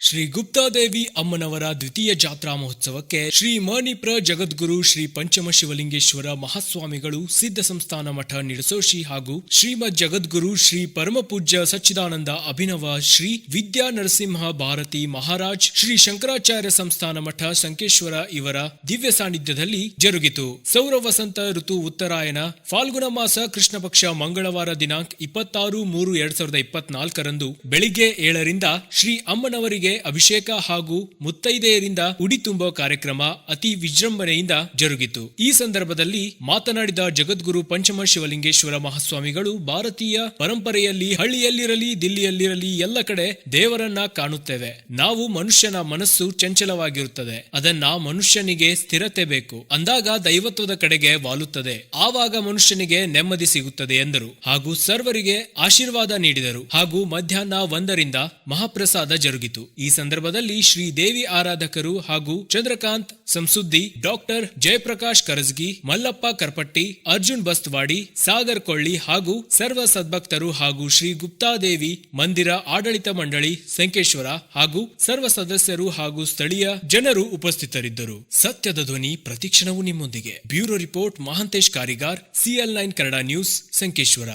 ಶ್ರೀ ಗುಪ್ತಾದೇವಿ ಅಮ್ಮನವರ ದ್ವಿತೀಯ ಜಾತ್ರಾ ಮಹೋತ್ಸವಕ್ಕೆ ಶ್ರೀ ಮಣಿಪ್ರ ಜಗದ್ಗುರು ಶ್ರೀ ಪಂಚಮ ಶಿವಲಿಂಗೇಶ್ವರ ಮಹಾಸ್ವಾಮಿಗಳು ಸಿದ್ಧ ಸಂಸ್ಥಾನ ಮಠ ನಿಡಸೋಶಿ ಹಾಗೂ ಶ್ರೀಮದ್ ಜಗದ್ಗುರು ಶ್ರೀ ಪರಮಪೂಜ್ಯ ಸಚ್ಚಿದಾನಂದ ಅಭಿನವ ಶ್ರೀ ವಿದ್ಯಾ ನರಸಿಂಹ ಭಾರತಿ ಮಹಾರಾಜ್ ಶ್ರೀ ಶಂಕರಾಚಾರ್ಯ ಸಂಸ್ಥಾನ ಮಠ ಸಂಕೇಶ್ವರ ಇವರ ದಿವ್ಯ ಸಾನ್ನಿಧ್ಯದಲ್ಲಿ ಜರುಗಿತು. ಸೌರ ವಸಂತ ಋತು ಉತ್ತರಾಯಣ ಫಾಲ್ಗುಣ ಮಾಸ ಕೃಷ್ಣ ಪಕ್ಷ ಮಂಗಳವಾರ ದಿನಾಂಕ 26-3-2024 ಬೆಳಿಗ್ಗೆ 7ರಿಂದ ಶ್ರೀ ಅಮ್ಮನವರಿಗೆ ಅಭಿಷೇಕ ಹಾಗೂ ಮುತ್ತೈದೆಯರಿಂದ ಉಡಿ ತುಂಬೋ ಕಾರ್ಯಕ್ರಮ ಅತಿ ವಿಜೃಂಭಣೆಯಿಂದ ಜರುಗಿತು. ಈ ಸಂದರ್ಭದಲ್ಲಿ ಮಾತನಾಡಿದ ಜಗದ್ಗುರು ಪಂಚಮ ಶಿವಲಿಂಗೇಶ್ವರ ಮಹಾಸ್ವಾಮಿಗಳು, ಭಾರತೀಯ ಪರಂಪರೆಯಲ್ಲಿ ಹಳ್ಳಿಯಲ್ಲಿರಲಿ ದಿಲ್ಲಿಯಲ್ಲಿರಲಿ ಎಲ್ಲ ಕಡೆ ದೇವರನ್ನ ಕಾಣುತ್ತೇವೆ. ನಾವು ಮನುಷ್ಯನ ಮನಸ್ಸು ಚಂಚಲವಾಗಿರುತ್ತದೆ, ಅದನ್ನ ಮನುಷ್ಯನಿಗೆ ಸ್ಥಿರತೆ ಬೇಕು, ಅಂದಾಗ ದೈವತ್ವದ ಕಡೆಗೆ ವಾಲುತ್ತದೆ, ಆವಾಗ ಮನುಷ್ಯನಿಗೆ ನೆಮ್ಮದಿ ಸಿಗುತ್ತದೆ ಎಂದರು. ಹಾಗೂ ಸರ್ವರಿಗೆ ಆಶೀರ್ವಾದ ನೀಡಿದರು. ಹಾಗೂ ಮಧ್ಯಾಹ್ನ 1ರಿಂದ ಮಹಾಪ್ರಸಾದ ಜರುಗಿತು. ಈ ಸಂದರ್ಭದಲ್ಲಿ ಶ್ರೀ ದೇವಿ ಆರಾಧಕರು ಹಾಗೂ ಚಂದ್ರಕಾಂತ್ ಸಂಸುದ್ದಿ, ಡಾಕ್ಟರ್ ಜಯಪ್ರಕಾಶ್ ಕರಜಗಿ, ಮಲ್ಲಪ್ಪ ಕರ್ಪಟ್ಟಿ, ಅರ್ಜುನ್ ಬಸ್ತವಾಡಿ, ಸಾಗರ್ ಕೊಳ್ಳಿ ಹಾಗೂ ಸರ್ವ ಸದ್ಭಕ್ತರು ಹಾಗೂ ಶ್ರೀ ಗುಪ್ತಾದೇವಿ ಮಂದಿರ ಆಡಳಿತ ಮಂಡಳಿ ಸಂಕೇಶ್ವರ ಹಾಗೂ ಸರ್ವ ಸದಸ್ಯರು ಹಾಗೂ ಸ್ಥಳೀಯ ಜನರು ಉಪಸ್ಥಿತರಿದ್ದರು. ಸತ್ಯದ ಧ್ವನಿ ಪ್ರತಿಕ್ಷಣವೂ ನಿಮ್ಮೊಂದಿಗೆ. Bureau report Mahantesh Karigar, CL9 Kannada news, Sankeshwar.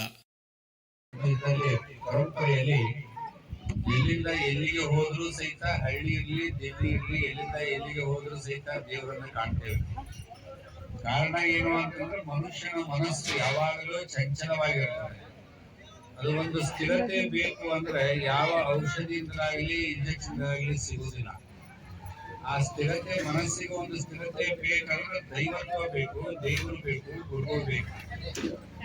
ಎಲ್ಲಿಂದ ಎಲ್ಲಿಗೆ ಹೋದ್ರೂ ಸಹಿತ, ಹಳ್ಳಿ ಇರ್ಲಿ ದಿಲ್ಲಿ ಇರ್ಲಿ, ಎಲ್ಲಿಂದ ಎಲ್ಲಿಗೆ ಹೋದ್ರೂ ಸಹಿತ ದೇವರನ್ನ ಕಾಣ್ತೇವೆ. ಕಾರಣ ಏನು ಅಂತಂದ್ರೆ ಮನುಷ್ಯನ ಮನಸ್ಸು ಯಾವಾಗಲೂ ಚಂಚಲವಾಗಿರ್ತದೆ. ಅದು ಒಂದು ಸ್ಥಿರತೆ ಬೇಕು ಅಂದ್ರೆ ಯಾವ ಔಷಧಿಯಿಂದಾಗಲಿ ಇಂಜೆಕ್ಷನ್ದಾಗಲಿ ಸಿಗುವುದಿಲ್ಲ. ಆ ಸ್ಥಿರತೆ, ಮನಸ್ಸಿಗೆ ಒಂದು ಸ್ಥಿರತೆ ಬೇಕಂದ್ರೆ ದೈವತ್ವ ಬೇಕು, ದೇವರು ಬೇಕು, ಗುರುಗಳು ಬೇಕು.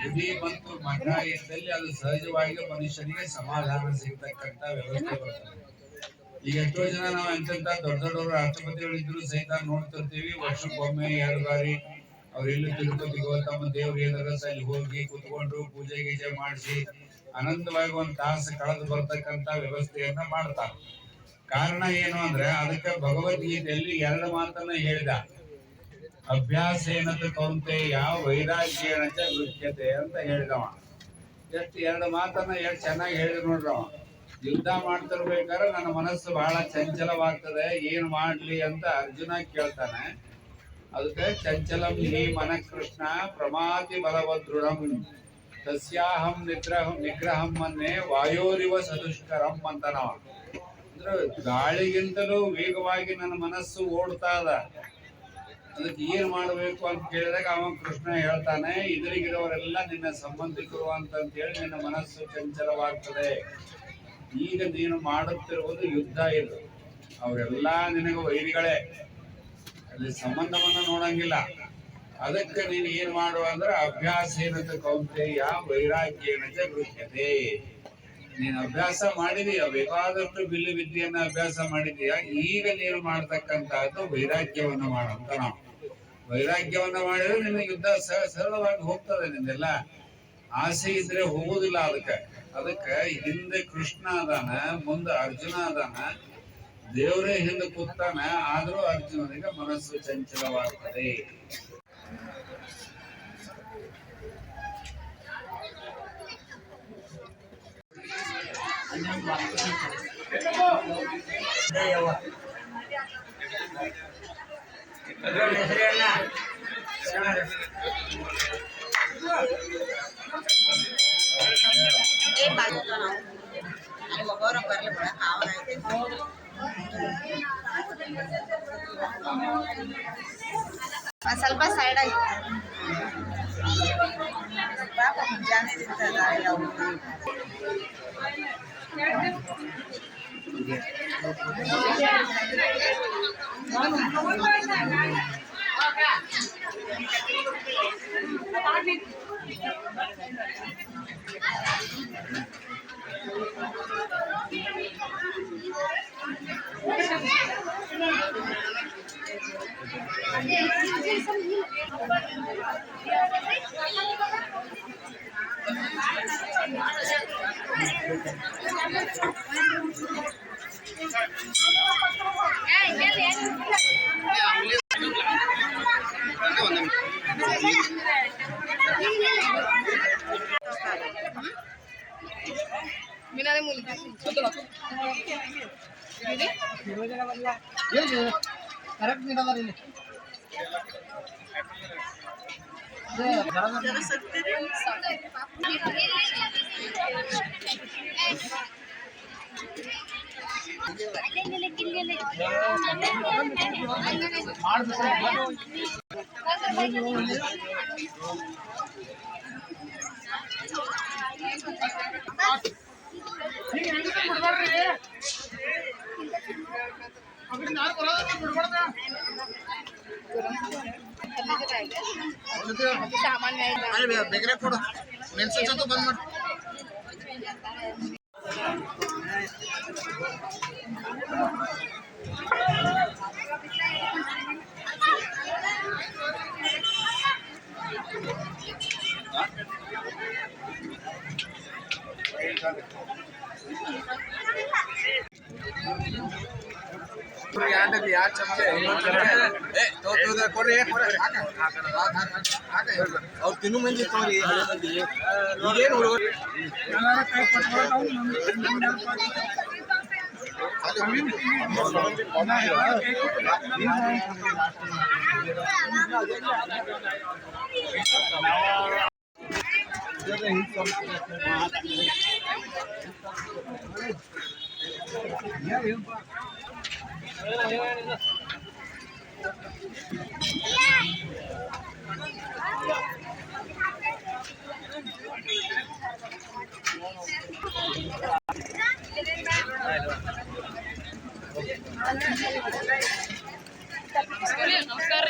ಗುಡಿ ಮತ್ತು ಮಠ ಇದ್ದಲ್ಲಿ ಅದು ಸಹಜವಾಗಿ ಮನುಷ್ಯನಿಗೆ ಸಮಾಧಾನ ಸಿಗ್ತಕ್ಕಂತ ವ್ಯವಸ್ಥೆ ಬರ್ತದೆ. ಈಗ ಎಷ್ಟೋ ಜನ ನಾವು ಎಂತೆಂತ ದೊಡ್ಡ ದೊಡ್ಡವರು ರಾಷ್ಟ್ರಪತಿಗಳು ಇದ್ರು ಸಹಿತ ನೋಡ್ತಿರ್ತೀವಿ, ವರ್ಷಕ್ಕೊಮ್ಮೆ 2 ಬಾರಿ ಅವ್ರೆಲ್ಲೂ ತಿರುಪತಿಗೋ ತಮ್ಮ ದೇವ್ರ ಏನಾರ ಅಲ್ಲಿ ಹೋಗಿ ಕುತ್ಕೊಂಡು ಪೂಜೆ ಗೀಜೆ ಮಾಡಿಸಿ ಆನಂದವಾಗಿ 1 ತಾಸು ಕಳೆದು ಬರ್ತಕ್ಕಂತ ವ್ಯವಸ್ಥೆಯನ್ನ ಮಾಡ್ತಾರೆ. ಕಾರಣ ಏನು ಅಂದ್ರೆ ಅದಕ್ಕೆ ಭಗವದ್ಗೀತೆಯಲ್ಲಿ 2 ಮಾತನ್ನ ಹೇಳಿದ. ಅಭ್ಯಾಸ ಏನಂತ ಕೌಂತೆಯ ವೈರಾಗ್ಯೇಣ ಚ ಗೃಹ್ಯತೆ ಅಂತ ಹೇಳಿದವ. ಎಷ್ಟು 2 ಮಾತನ್ನ ಎಷ್ಟು ಚೆನ್ನಾಗಿ ಹೇಳಿದ್ರು ನೋಡ್ರವ. ಯುದ್ಧ ಮಾಡ್ತಿರ್ಬೇಕಾದ್ರೆ ನನ್ನ ಮನಸ್ಸು ಬಹಳ ಚಂಚಲವಾಗ್ತದೆ, ಏನ್ ಮಾಡ್ಲಿ ಅಂತ ಅರ್ಜುನ ಕೇಳ್ತಾನೆ. ಅದಕ್ಕೆ ಚಂಚಲಂ ಹಿ ಮನ ಕೃಷ್ಣ ಪ್ರಮಾತಿ ಬಲವದೃಢಂ ತಸ್ಯಾಹಂ ನಿಗ್ರಹಂ ಮನ್ನೆ ವಾಯೋರಿವ ಸದುಷ್ಕರಂ ಅಂತ ನಾವ. ಅಂದ್ರೆ ಗಾಳಿಗಿಂತಲೂ ವೇಗವಾಗಿ ನನ್ನ ಮನಸ್ಸು ಓಡ್ತಾ ಅದ. ಅದಕ್ಕೆ ಏನ್ ಮಾಡ್ಬೇಕು ಅಂತ ಕೇಳಿದಾಗ ಅವ ಕೃಷ್ಣ ಹೇಳ್ತಾನೆ, ಇದ್ರಿಗಿರೋರೆಲ್ಲ ನಿನ್ನ ಸಂಬಂಧಿಕರು ಅಂತಂತೇಳಿ ನಿನ್ನ ಮನಸ್ಸು ಚಂಚಲವಾಗ್ತದೆ. ಈಗ ನೀನು ಮಾಡುತ್ತಿರುವುದು ಯುದ್ಧ ಇದು, ಅವರೆಲ್ಲಾ ನಿನಗೆ ವೈರಿಗಳೇ, ಅಲ್ಲಿ ಸಂಬಂಧವನ್ನ ನೋಡಂಗಿಲ್ಲ. ಅದಕ್ಕೆ ನೀನು ಏನ್ ಮಾಡುವ ಅಂದ್ರೆ ಅಭ್ಯಾಸ ಏನಂತ ಕೌಂತೆಯ ವೈರಾಗ್ಯೇನ ಚ ಗೃಹ್ಯತೆ. ನೀನು ಅಭ್ಯಾಸ ಮಾಡಿದೀಯ, ಬೇಕಾದಷ್ಟು ಬಿಲ್ಲು ವಿದ್ಯೆಯನ್ನ ಅಭ್ಯಾಸ ಮಾಡಿದೀಯ, ಈಗ ನೀನು ಮಾಡ್ತಕ್ಕಂತಹದ್ದು ವೈರಾಗ್ಯವನ್ನ ಮಾಡಂತ. ನಾವು ವೈರಾಗ್ಯವನ್ನ ಮಾಡಿದ್ರೆ ನಿನ್ನ ಯುದ್ಧ ಸರಳವಾಗಿ ಹೋಗ್ತದೆ. ನಿಂದೆಲ್ಲ ಆಸೆ ಇದ್ರೆ ಹೋಗುದಿಲ್ಲ. ಅದಕ್ಕೆ ಹಿಂದೆ ಕೃಷ್ಣ ಅದಾನ, ಮುಂದೆ ಅರ್ಜುನ ಅದಾನ, ದೇವರೇ ಹಿಂದೆ ಕೂತಾನ. ಆದ್ರೂ ಅರ್ಜುನನಿಗೆ ಮನಸ್ಸು ಚಂಚಲವಾಗ್ತದೆ. ಸ್ವಲ್ಪ ಸೈಡ್ ಆಗಿ ಜಾನೆ ಇರ್ತದ ಯಾವ मिळाले मुलगी सामान यार चमचे ಅವ್ರು ತಿನ್ನು ಮಂದಿ ತೋರಿ ಈಗೇನು ಹುಡುಗರು नमस्कार